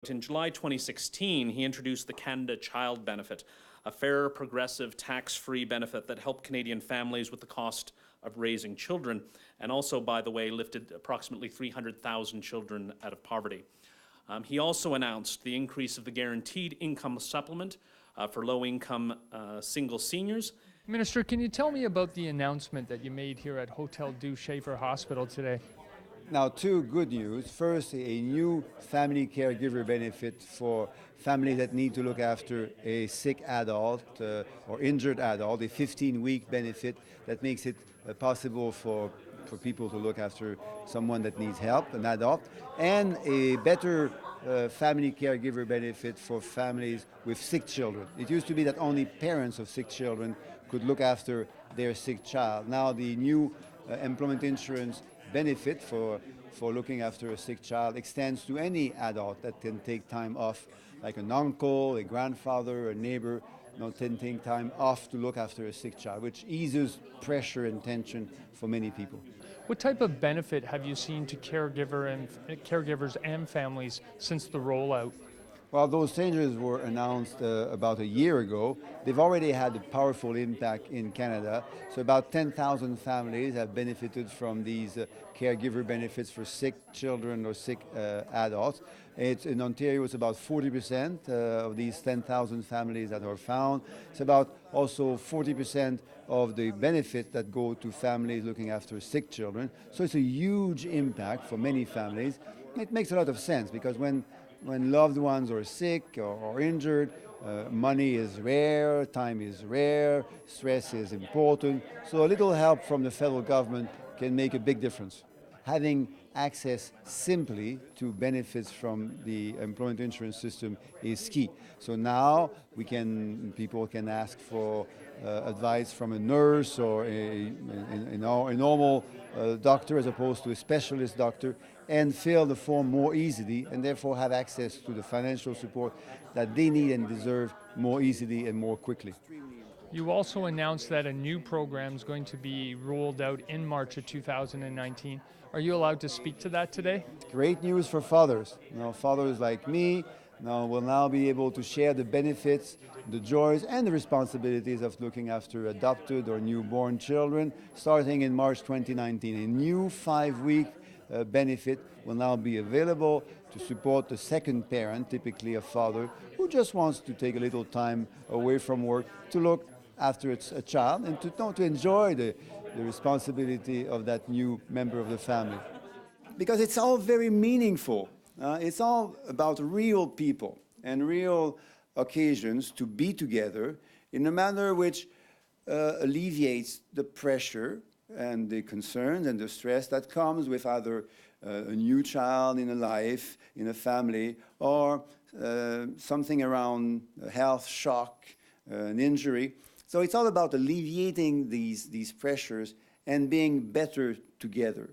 In July 2016, he introduced the Canada Child Benefit, a fair, progressive, tax-free benefit that helped Canadian families with the cost of raising children, and also, by the way, lifted approximately 300,000 children out of poverty. He also announced the increase of the guaranteed income supplement for low-income single seniors. Minister, can you tell me about the announcement that you made here at Hotel du Schaefer Hospital today? Now, two good news. First, a new family caregiver benefit for families that need to look after a sick adult or injured adult, a 15-week benefit that makes it possible for people to look after someone that needs help, an adult, and a better family caregiver benefit for families with sick children. It used to be that only parents of sick children could look after their sick child. Now the new employment insurance benefit for looking after a sick child extends to any adult that can take time off, like an uncle, a grandfather, a neighbor, taking time off to look after a sick child, which eases pressure and tension for many people. What type of benefit have you seen to caregivers and families since the rollout? Well, those changes were announced about a year ago. They've already had a powerful impact in Canada. So about 10,000 families have benefited from these caregiver benefits for sick children or sick adults. In Ontario, it's about 40% of these 10,000 families that are found. It's about also 40% of the benefit that go to families looking after sick children. So it's a huge impact for many families. It makes a lot of sense because when loved ones are sick or injured, money is rare, time is rare, stress is important. So a little help from the federal government can make a big difference. Having access simply to benefits from the employment insurance system is key. So now people can ask for advice from a nurse or a normal doctor as opposed to a specialist doctor, and fill the form more easily and therefore have access to the financial support that they need and deserve more easily and more quickly. You also announced that a new program is going to be rolled out in March of 2019. Are you allowed to speak to that today? Great news for fathers. Fathers like me will now be able to share the benefits, the joys and the responsibilities of looking after adopted or newborn children starting in March 2019. A new 5-week benefit will now be available to support the second parent, typically a father, who just wants to take a little time away from work to look after a child and to enjoy the responsibility of that new member of the family. Because it's all very meaningful. It's all about real people and real occasions to be together in a manner which alleviates the pressure and the concerns and the stress that comes with either a new child in a life, in a family, or something around a health shock, an injury. So it's all about alleviating these pressures and being better together.